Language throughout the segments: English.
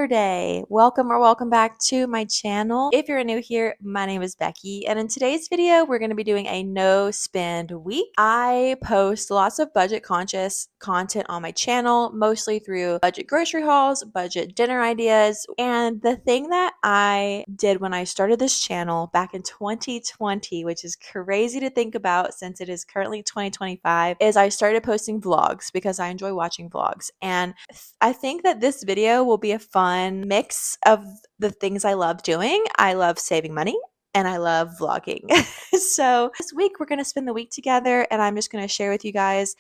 Saturday. Welcome back to my channel. If you're new here, my name is Becky, and in today's video we're going to be doing a no spend week. I post lots of budget conscious content on my channel, mostly through budget grocery hauls, budget dinner ideas, and the thing that I did when I started this channel back in 2020, which is crazy to think about since it is currently 2025, is I started posting vlogs because I enjoy watching vlogs. And I think that this video will be a fun mix of the things I love doing. I love saving money and I love vlogging. So this week we're going to spend the week together, and I'm just going to share with you guys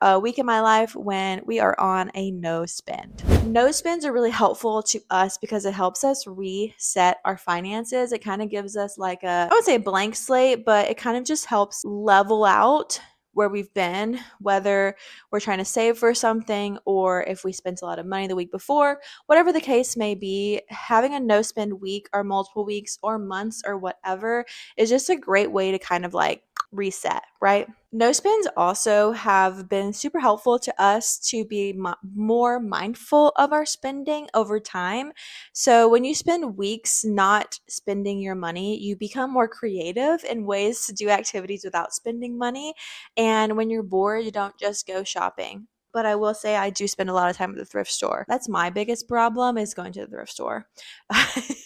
a week in my life when we are on a no spend. No spends are really helpful to us because it helps us reset our finances. It kind of gives us like I would say a blank slate, but it kind of just helps level out where we've been, whether we're trying to save for something or if we spent a lot of money the week before. Whatever the case may be, having a no spend week or multiple weeks or months or whatever is just a great way to kind of like reset, right? No spends also have been super helpful to us to be more mindful of our spending over time. So when you spend weeks not spending your money, you become more creative in ways to do activities without spending money. And when you're bored, you don't just go shopping. But I will say I do spend a lot of time at the thrift store. That's my biggest problem, is going to the thrift store.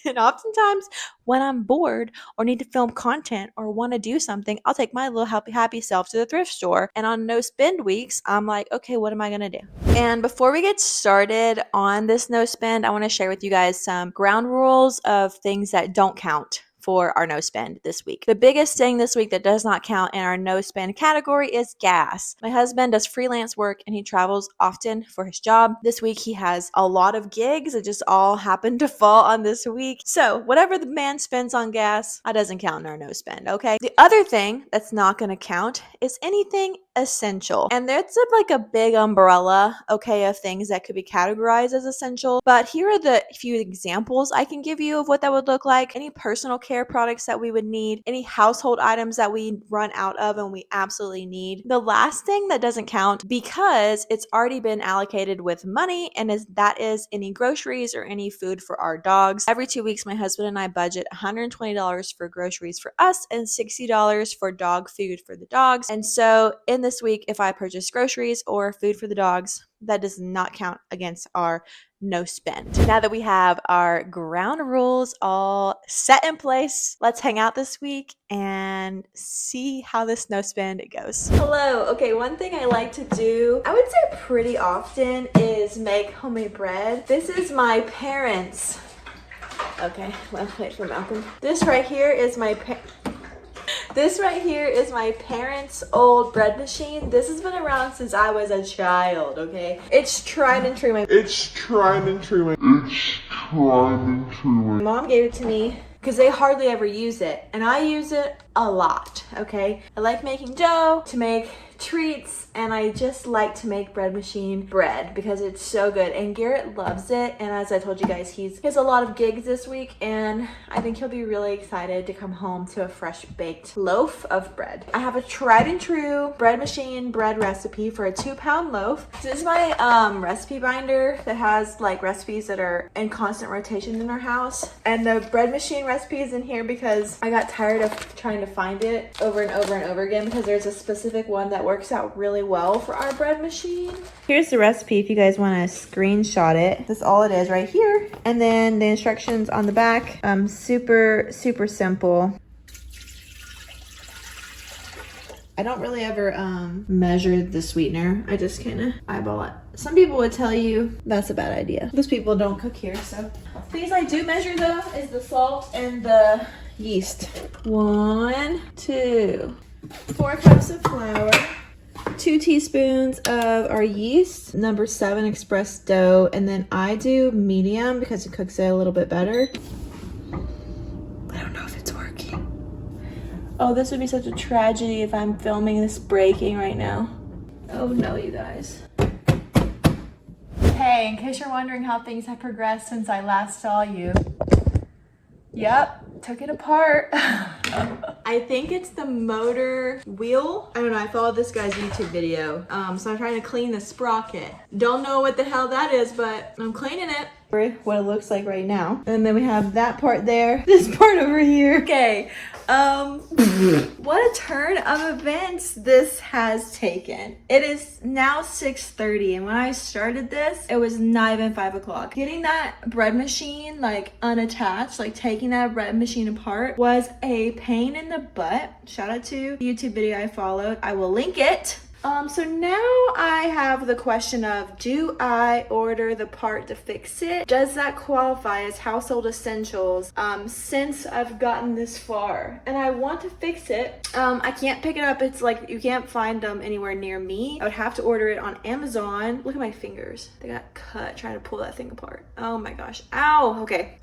And oftentimes when I'm bored or need to film content or want to do something, I'll take my little happy self to the thrift store. And on no spend weeks, I'm like, okay, what am I going to do? And before we get started on this no spend, I want to share with you guys some ground rules of things that don't count for our no spend this week. The biggest thing this week that does not count in our no spend category is gas. My husband does freelance work and he travels often for his job. This week he has a lot of gigs that just all happen to fall on this week. So whatever the man spends on gas, that doesn't count in our no spend, okay? The other thing that's not going to count is anything essential. And that's like a big umbrella, okay, of things that could be categorized as essential. But here are the few examples I can give you of what that would look like. Any personal care products that we would need, any household items that we run out of and we absolutely need. The last thing that doesn't count because it's already been allocated with money, and that is any groceries or any food for our dogs. Every 2 weeks, my husband and I budget $120 for groceries for us and $60 for dog food for the dogs. And so in this week, if I purchase groceries or food for the dogs, that does not count against our no spend. Now that we have our ground rules all set in place, let's hang out this week and see how this no spend goes. Hello. Okay, one thing I like to do, I would say pretty often, is make homemade bread. This is my parents'. Okay, well, wait for Malcolm. This right here is my parents' old bread machine. This has been around since I was a child, okay? It's tried and true. My mom gave it to me because they hardly ever use it, and I use it a lot, okay? I like making dough to make treats, and I just like to make bread machine bread because it's so good, and Garrett loves it. And as I told you guys, he has a lot of gigs this week, and I think he'll be really excited to come home to a fresh baked loaf of bread. I have a tried and true bread machine bread recipe for a 2-pound loaf. This is my recipe binder that has like recipes that are in constant rotation in our house, and the bread machine recipe is in here because I got tired of trying to find it over and over and over again, because there's a specific one that works out really well for our bread machine. Here's the recipe if you guys want to screenshot it. That's all it is right here. And then the instructions on the back, super simple. I don't really ever measure the sweetener. I just kind of eyeball it. Some people would tell you that's a bad idea. Those people don't cook here, so. Things I do measure though is the salt and the yeast. 1, 2, 4 cups of flour, 2 teaspoons of our yeast, number 7 express dough, and then I do medium because it cooks it a little bit better. I don't know if it's working. Oh, this would be such a tragedy if I'm filming this breaking right now. Oh no, you guys. Hey, in case you're wondering how things have progressed since I last saw you. Yep, took it apart. I think it's the motor wheel. I don't know, I followed this guy's YouTube video. So I'm trying to clean the sprocket. Don't know what the hell that is, but I'm cleaning it. what it looks like right now. And then we have that part there, this part over here. Okay, what a turn of events this has taken. It is now 6:30, and when I started this, it was not even 5 o'clock. Getting that bread machine like unattached, like taking that bread machine apart, was a pain in the butt. Shout out to the YouTube video I followed. I will link it. So now I have the question of, do I order the part to fix it? Does that qualify as household essentials since I've gotten this far? And I want to fix it. I can't pick it up. It's like you can't find them anywhere near me. I would have to order it on Amazon. Look at my fingers. They got cut trying to pull that thing apart. Oh my gosh. Ow. Okay.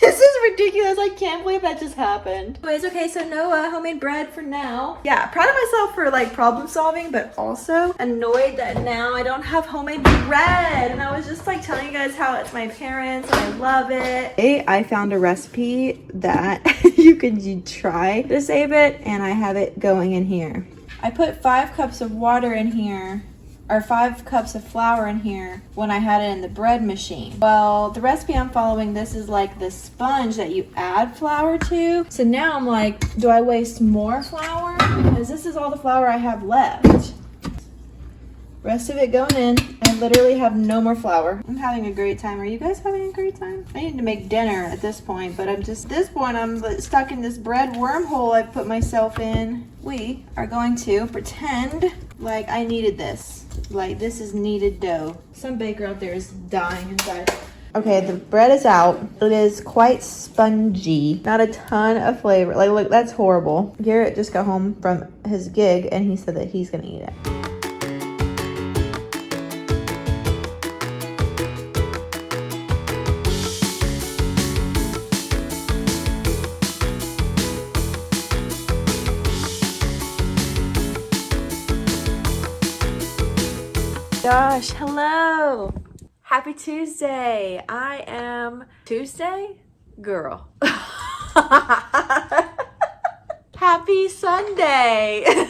This is ridiculous. I can't believe that just happened. Anyways, okay, so no homemade bread for now. Yeah, proud of myself for like problem solving, but also annoyed that now I don't have homemade bread. And I was just like telling you guys how it's my parents and I love it. Hey, I found a recipe that you could try to save it, and I have it going in here. I put 5 cups of water in here, or 5 cups of flour in here when I had it in the bread machine. Well, the recipe I'm following, this is like the sponge that you add flour to. So now I'm like, do I waste more flour? Because this is all the flour I have left. Rest of it going in. I literally have no more flour. I'm having a great time. Are you guys having a great time? I need to make dinner at this point, but at this point, I'm stuck in this bread wormhole I've put myself in. We are going to pretend like I needed this. Like this is kneaded dough. Some baker out there is dying inside. Okay, the bread is out. It is quite spongy. Not a ton of flavor. Like, look, that's horrible. Garrett just got home from his gig and he said that he's gonna eat it. Gosh, hello. Happy Tuesday. I am Tuesday girl. Happy Sunday.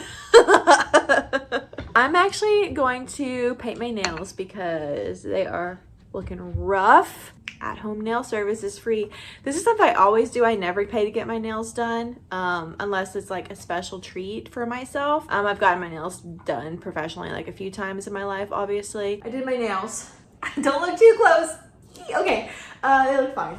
I'm actually going to paint my nails because they are looking rough. At-home nail service is free. This is something I always do. I never pay to get my nails done unless it's like a special treat for myself. I've gotten my nails done professionally like a few times in my life, obviously. I did my nails. Don't look too close. Okay, they look fine.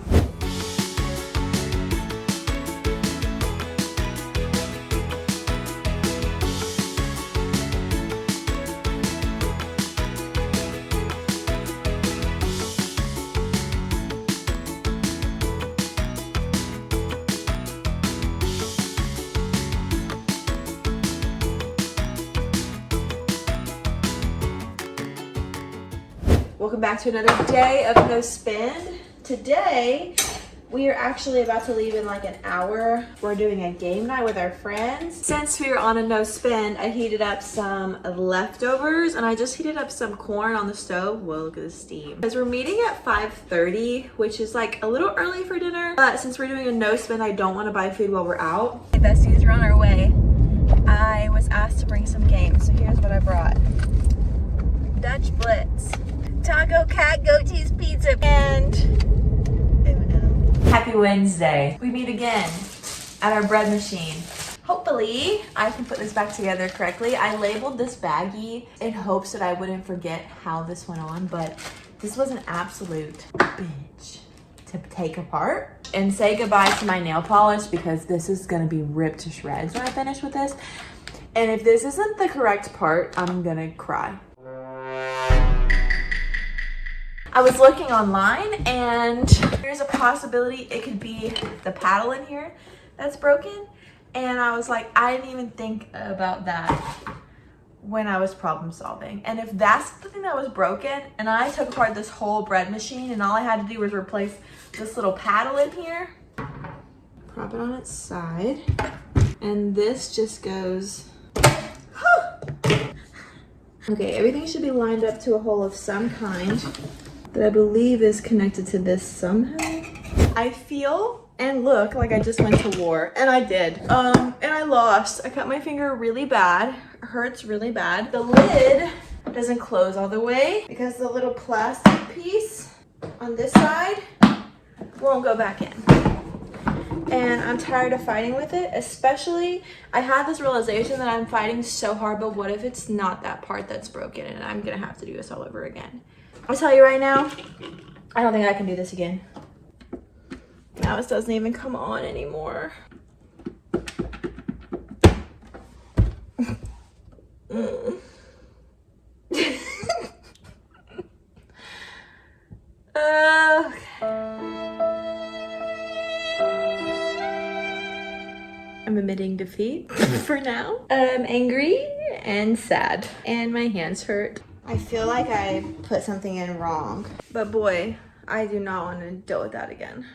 Welcome back to another day of No Spend. Today, we are actually about to leave in like an hour. We're doing a game night with our friends. Since we were on a no spend, I heated up some leftovers and I just heated up some corn on the stove. Whoa, look at the steam. Because we're meeting at 5:30, which is like a little early for dinner. But since we're doing a no spend, I don't want to buy food while we're out. Hey, besties, we're on our way. I was asked to bring some games, so here's what I brought. Dutch Blitz, Taco Cat Goat Cheese Pizza, and Happy Wednesday. We meet again at our bread machine. Hopefully I can put this back together correctly. I labeled this baggie in hopes that I wouldn't forget how this went on, but this was an absolute bitch to take apart. And say goodbye to my nail polish because this is gonna be ripped to shreds when I finish with this. And if this isn't the correct part, I'm gonna cry. I was looking online and there's a possibility it could be the paddle in here that's broken. And I was like, I didn't even think about that when I was problem solving. And if that's the thing that was broken and I took apart this whole bread machine and all I had to do was replace this little paddle in here, prop it on its side, and this just goes, okay, everything should be lined up to a hole of some kind that I believe is connected to this somehow. I feel and look like I just went to war, and I did. And I lost. I cut my finger really bad. It hurts really bad. The lid doesn't close all the way because the little plastic piece on this side won't go back in. And I'm tired of fighting with it, especially I had this realization that I'm fighting so hard, but what if it's not that part that's broken and I'm gonna have to do this all over again? I'll tell you right now, I don't think I can do this again. Now it doesn't even come on anymore. I'm admitting defeat for now. I'm angry and sad, and my hands hurt. I feel like I put something in wrong, but boy, I do not want to deal with that again.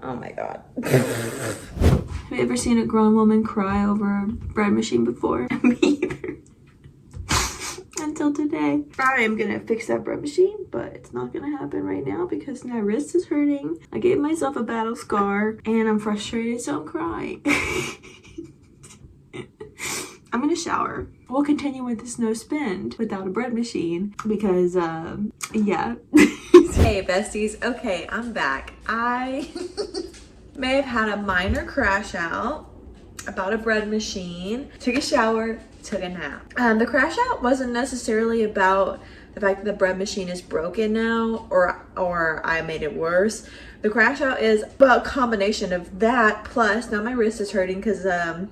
Oh my God. Have you ever seen a grown woman cry over a bread machine before? Me either. Until today. I am gonna fix that bread machine, but it's not gonna happen right now because my wrist is hurting. I gave myself a battle scar and I'm frustrated, so I'm crying. I'm gonna shower. We'll continue with this no spend without a bread machine because, yeah. Hey besties, okay, I'm back. I may have had a minor crash out about a bread machine, took a shower, took a nap. The crash out wasn't necessarily about the fact that the bread machine is broken now or I made it worse. The crash out is about a combination of that plus now my wrist is hurting because that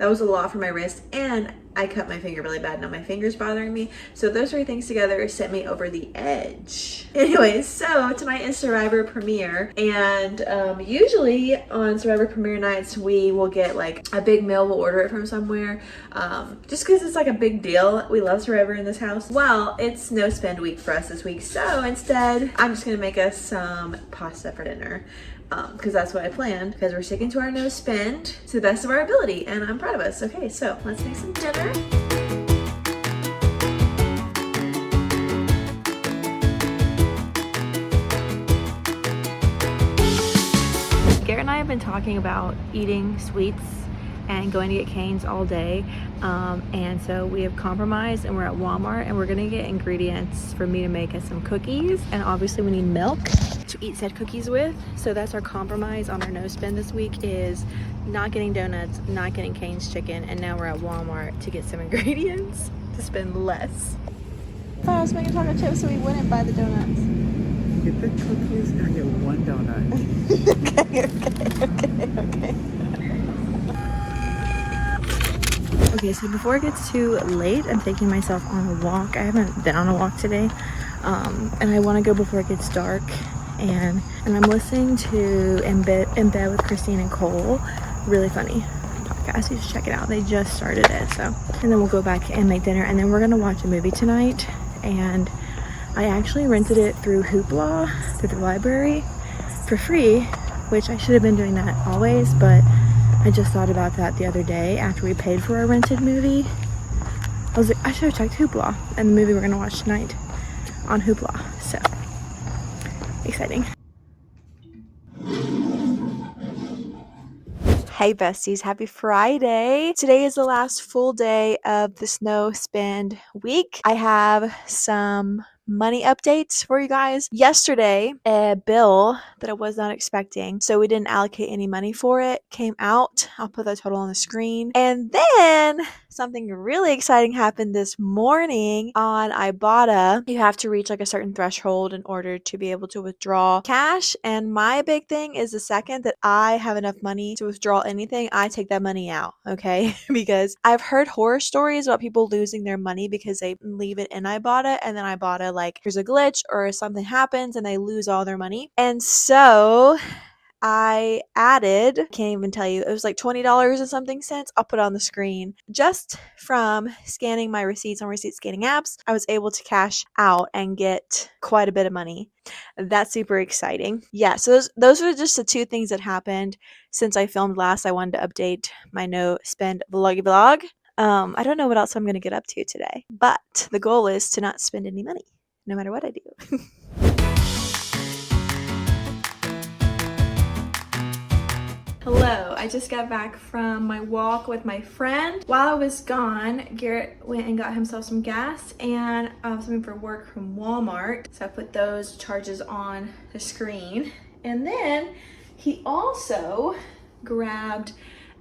was a lot for my wrist and I cut my finger really bad. Now my finger's bothering me. So those three things together sent me over the edge. Anyways, so tonight is Survivor premiere. And usually on Survivor premiere nights, we will get like a big meal. We'll order it from somewhere. Just because it's like a big deal. We love Survivor in this house. Well, it's no spend week for us this week. So instead, I'm just going to make us some pasta for dinner. Because that's what I planned, because we're sticking to our no spend to the best of our ability, and I'm proud of us. Okay, so let's make some dinner. Garrett and I have been talking about eating sweets and going to get canes all day, and so we have compromised and we're at Walmart and we're gonna get ingredients for me to make us some cookies, and obviously we need milk to eat said cookies with. So that's our compromise on our no spend this week, is not getting donuts, not getting Cane's chicken, and now we're at Walmart to get some ingredients to spend less. I thought I was making taco chips so we wouldn't buy the donuts. Get the cookies and get one donut. Okay. Okay, so before it gets too late, I'm taking myself on a walk. I haven't been on a walk today, and I want to go before it gets dark. And I'm listening to In Bed with Christine and Cole. Really funny podcast. You should check it out. They just started it. So, and then we'll go back and make dinner, and then we're gonna watch a movie tonight. And I actually rented it through Hoopla, through the library, for free, which I should have been doing that always, but I just thought about that the other day after we paid for our rented movie. I was like, I should have checked Hoopla and the movie we're gonna watch tonight on Hoopla. So exciting. Hey besties, happy Friday. Today is the last full day of the no spend week. I have some money updates for you guys. Yesterday, a bill that I was not expecting, so we didn't allocate any money for it, came out. I'll put the total on the screen. And then something really exciting happened this morning on Ibotta. You have to reach like a certain threshold in order to be able to withdraw cash. And my big thing is the second that I have enough money to withdraw anything, I take that money out, okay? Because I've heard horror stories about people losing their money because they leave it in Ibotta, and then Ibotta, like, there's a glitch or something happens and they lose all their money. And so I added, can't even tell you, it was like $20 and something cents. I'll put it on the screen. Just from scanning my receipts on receipt scanning apps, I was able to cash out and get quite a bit of money. That's super exciting. Yeah, so those are just the two things that happened since I filmed last. I wanted to update my no spend vlog. I don't know what else I'm going to get up to today, but the goal is to not spend any money, no matter what I do. Hello, I just got back from my walk with my friend. While I was gone, Garrett went and got himself some gas and something for work from Walmart. So I put those charges on the screen. And then he also grabbed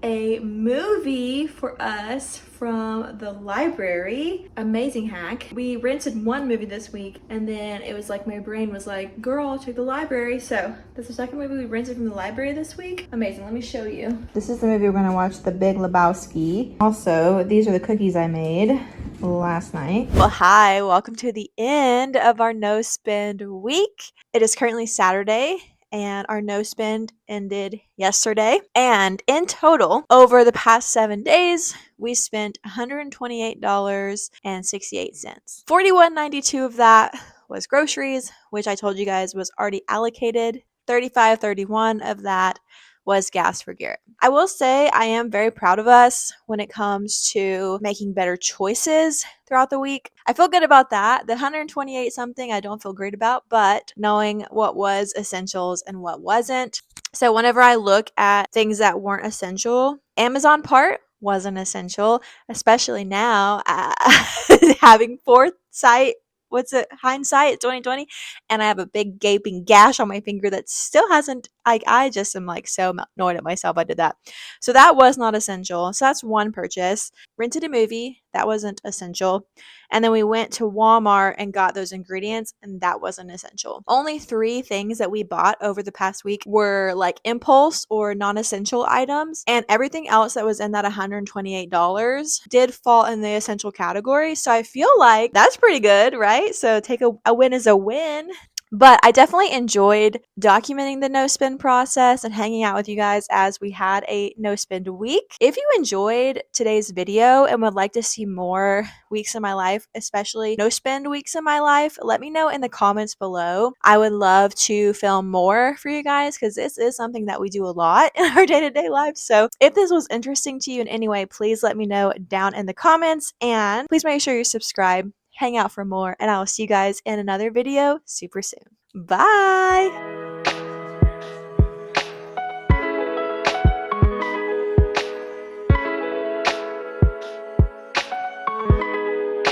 a movie for us from the library. Amazing hack. We rented one movie this week and then it was like my brain was like, girl, check the library. So this is the second movie we rented from the library this week. Amazing. Let me show you. This is the movie we're gonna watch, The Big Lebowski. Also, these are the cookies I made last night. Well, hi, welcome to the end of our no spend week. It is currently Saturday and our no spend ended yesterday. And in total, over the past 7 days, we spent $128.68. $41.92 of that was groceries, which I told you guys was already allocated. $35.31 of that was gas for Garrett. I will say I am very proud of us when it comes to making better choices throughout the week. I feel good about that. The 128 something I don't feel great about, but knowing what was essentials and what wasn't. So whenever I look at things that weren't essential, Amazon part wasn't essential, especially now having foresight. What's it? Hindsight, it's 2020, and I have a big gaping gash on my finger that still hasn't. I just am like so annoyed at myself. I did that, so that was not essential. So that's one purchase. Rented a movie that wasn't essential, and then we went to Walmart and got those ingredients, and that wasn't essential. Only 3 things that we bought over the past week were like impulse or non-essential items, and everything else that was in that $128 did fall in the essential category. So I feel like that's pretty good, right? So take a win is a win. But I definitely enjoyed documenting the no spend process and hanging out with you guys as we had a no spend week. If you enjoyed today's video and would like to see more weeks in my life, especially no spend weeks in my life, let me know in the comments below. I would love to film more for you guys because this is something that we do a lot in our day-to-day lives. So if this was interesting to you in any way, please let me know down in the comments and please make sure you subscribe, hang out for more, and I will see you guys in another video super soon. Bye!